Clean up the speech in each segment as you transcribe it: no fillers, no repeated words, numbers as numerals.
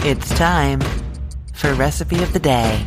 It's time for Recipe of the Day.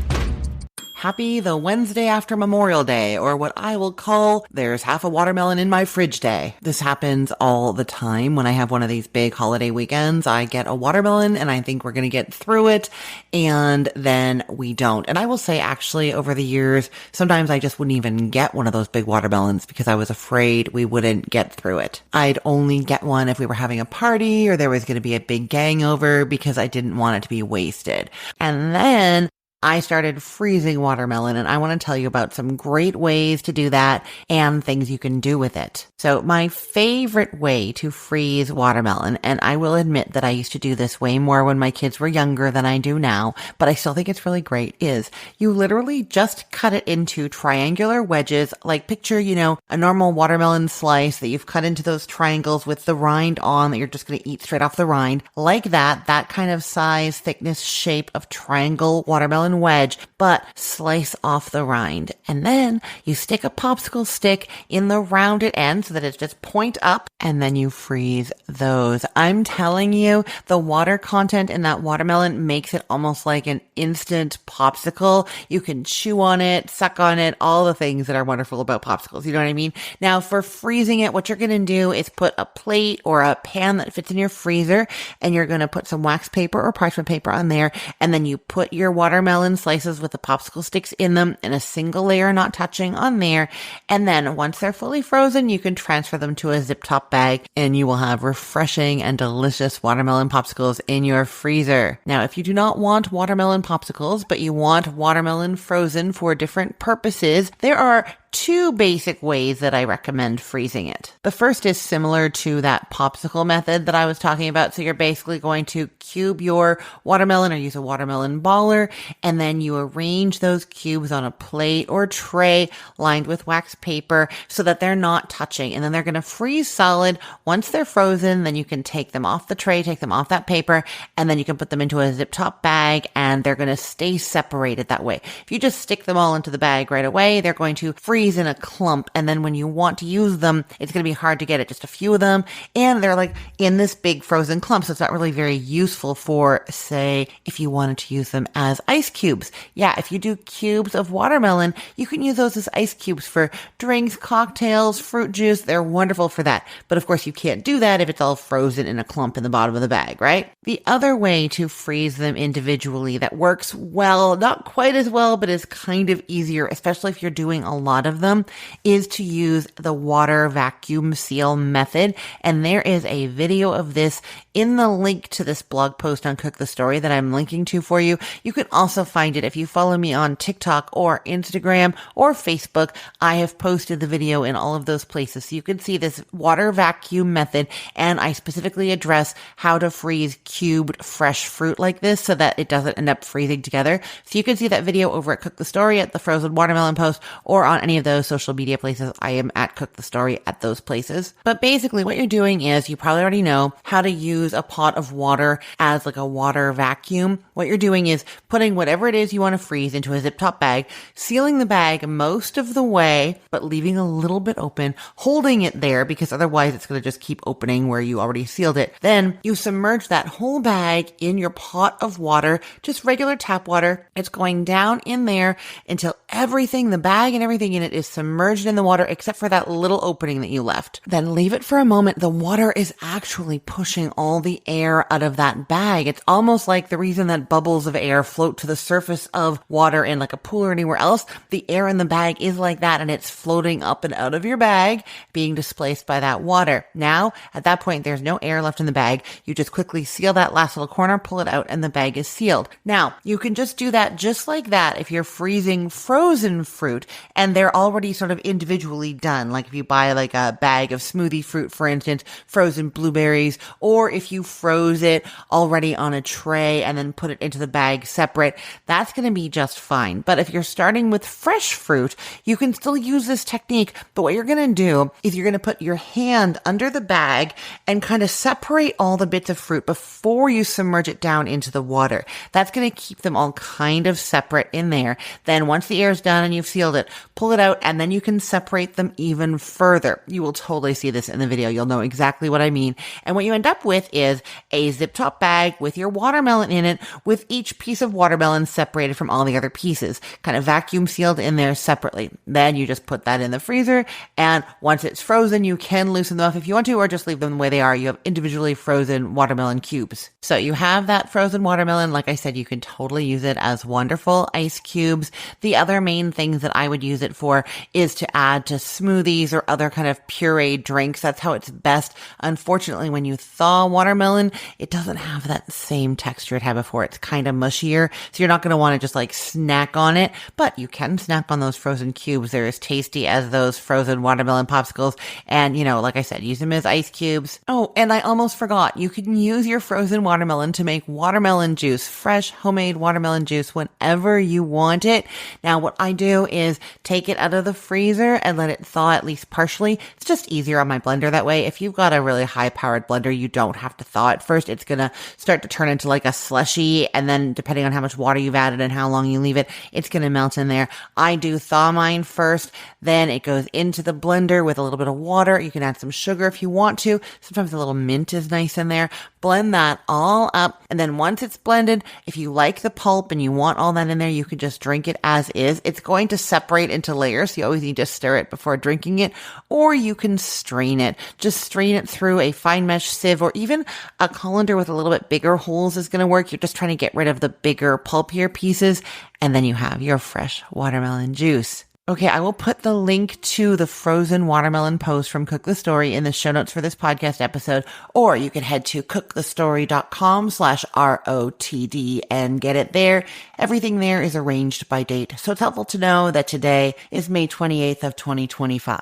Happy the Wednesday after Memorial Day, or what I will call there's half a watermelon in my fridge day. This happens all the time when I have one of these big holiday weekends. I get a watermelon and I think we're going to get through it, and then we don't. And I will say, actually, over the years, sometimes I just wouldn't even get one of those big watermelons because I was afraid we wouldn't get through it. I'd only get one if we were having a party or there was going to be a big gang over because I didn't want it to be wasted. And then I started freezing watermelon, and I want to tell you about some great ways to do that and things you can do with it. So my favorite way to freeze watermelon, and I will admit that I used to do this way more when my kids were younger than I do now, but I still think it's really great, is you literally just cut it into triangular wedges, like picture, a normal watermelon slice that you've cut into those triangles with the rind on that you're just going to eat straight off the rind. Like that kind of size, thickness, shape of triangle watermelon wedge, but slice off the rind. And then you stick a popsicle stick in the rounded end so that it's just point up, and then you freeze those. I'm telling you, the water content in that watermelon makes it almost like an instant popsicle. You can chew on it, suck on it, all the things that are wonderful about popsicles. You know what I mean? Now, for freezing it, what you're going to do is put a plate or a pan that fits in your freezer, and you're going to put some wax paper or parchment paper on there, and then you put your watermelon slices with the popsicle sticks in them in a single layer, not touching on there. And then once they're fully frozen, you can transfer them to a zip top bag, and you will have refreshing and delicious watermelon popsicles in your freezer. Now, if you do not want watermelon popsicles, but you want watermelon frozen for different purposes, there are two basic ways that I recommend freezing it. The first is similar to that popsicle method that I was talking about. So you're basically going to cube your watermelon or use a watermelon baller, and then you arrange those cubes on a plate or tray lined with wax paper so that they're not touching. And then they're going to freeze solid. Once they're frozen, then you can take them off the tray, take them off that paper, and then you can put them into a zip top bag, and they're going to stay separated that way. If you just stick them all into the bag right away, they're going to freeze in a clump, and then when you want to use them, it's going to be hard to get it, just a few of them, and they're like in this big frozen clump, so it's not really very useful for, say, if you wanted to use them as ice cubes. Yeah, if you do cubes of watermelon, you can use those as ice cubes for drinks, cocktails, fruit juice. They're wonderful for that, but of course you can't do that if it's all frozen in a clump in the bottom of the bag, right? The other way to freeze them individually that works well, not quite as well, but is kind of easier, especially if you're doing a lot of them, is to use the water vacuum seal method. And there is a video of this in the link to this blog post on Cook the Story that I'm linking to for you. You can also find it if you follow me on TikTok or Instagram or Facebook. I have posted the video in all of those places, so you can see this water vacuum method, and I specifically address how to freeze cubed fresh fruit like this so that it doesn't end up freezing together. So you can see that video over at Cook the Story, at the Frozen Watermelon post, or on any of those social media places. I am at Cook the Story at those places. But basically what you're doing is, you probably already know how to use a pot of water as like a water vacuum. What you're doing is putting whatever it is you want to freeze into a zip top bag, sealing the bag most of the way, but leaving a little bit open, holding it there because otherwise it's going to just keep opening where you already sealed it. Then you submerge that whole bag in your pot of water, just regular tap water. It's going down in there until everything, the bag and everything in it, is submerged in the water except for that little opening that you left. Then leave it for a moment. The water is actually pushing all the air out of that bag. It's almost like the reason that bubbles of air float to the surface of water in like a pool or anywhere else. The air in the bag is like that, and it's floating up and out of your bag, being displaced by that water. Now, at that point, there's no air left in the bag. You just quickly seal that last little corner, pull it out, and the bag is sealed. Now, you can just do that just like that if you're freezing frozen fruit and they're already sort of individually done. Like if you buy like a bag of smoothie fruit, for instance, frozen blueberries, or if you froze it already on a tray and then put it into the bag separate, that's going to be just fine. But if you're starting with fresh fruit, you can still use this technique. But what you're going to do is you're going to put your hand under the bag and kind of separate all the bits of fruit before you submerge it down into the water. That's going to keep them all kind of separate in there. Then once the air is done and you've sealed it, pull it out, and then you can separate them even further. You will totally see this in the video. You'll know exactly what I mean. And what you end up with is a zip top bag with your watermelon in it, with each piece of watermelon separated from all the other pieces, kind of vacuum sealed in there separately. Then you just put that in the freezer, and once it's frozen, you can loosen them up if you want to, or just leave them the way they are. You have individually frozen watermelon cubes. So you have that frozen watermelon. Like I said, you can totally use it as wonderful ice cubes. The other main things that I would use it for is to add to smoothies or other kind of pureed drinks. That's how it's best. Unfortunately, when you thaw watermelon, it doesn't have that same texture it had before. It's kind of mushier, so you're not going to want to just like snack on it, but you can snack on those frozen cubes. They're as tasty as those frozen watermelon popsicles. And, you know, like I said, use them as ice cubes. Oh, and I almost forgot. You can use your frozen watermelon to make watermelon juice, fresh homemade watermelon juice whenever you want it. Now, what I do is take it out of the freezer and let it thaw at least partially. It's just easier on my blender that way. If you've got a really high powered blender, you don't have to thaw it first. It's going to start to turn into like a slushy, and then depending on how much water you've added and how long you leave it, it's going to melt in there. I do thaw mine first, then it goes into the blender with a little bit of water. You can add some sugar if you want to. Sometimes a little mint is nice in there. Blend that all up, and then once it's blended, if you like the pulp and you want all that in there, you can just drink it as is. It's going to separate into layers, so you always need to stir it before drinking it, or you can strain it. Just strain it through a fine mesh sieve, or even a colander with a little bit bigger holes is going to work. You're just trying to get rid of the bigger, pulpier pieces, and then you have your fresh watermelon juice. Okay, I will put the link to the frozen watermelon post from Cook the Story in the show notes for this podcast episode, or you can head to cookthestory.com/ROTD and get it there. Everything there is arranged by date, so it's helpful to know that today is May 28th of 2025.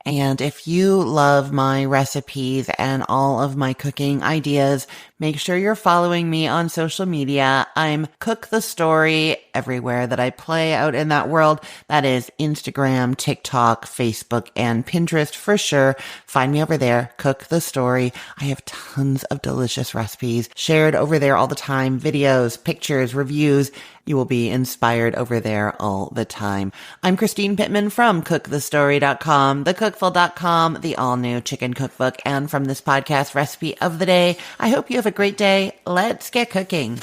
And if you love my recipes and all of my cooking ideas, make sure you're following me on social media. I'm Cook the Story everywhere that I play out in that world. That is Instagram, TikTok, Facebook, and Pinterest for sure. Find me over there, Cook the Story. I have tons of delicious recipes shared over there all the time. Videos, pictures, reviews. You will be inspired over there all the time. I'm Christine Pittman from cookthestory.com, thecookful.com, the all-new chicken cookbook, and from this podcast, Recipe of the Day. I hope you have a great day. Let's get cooking.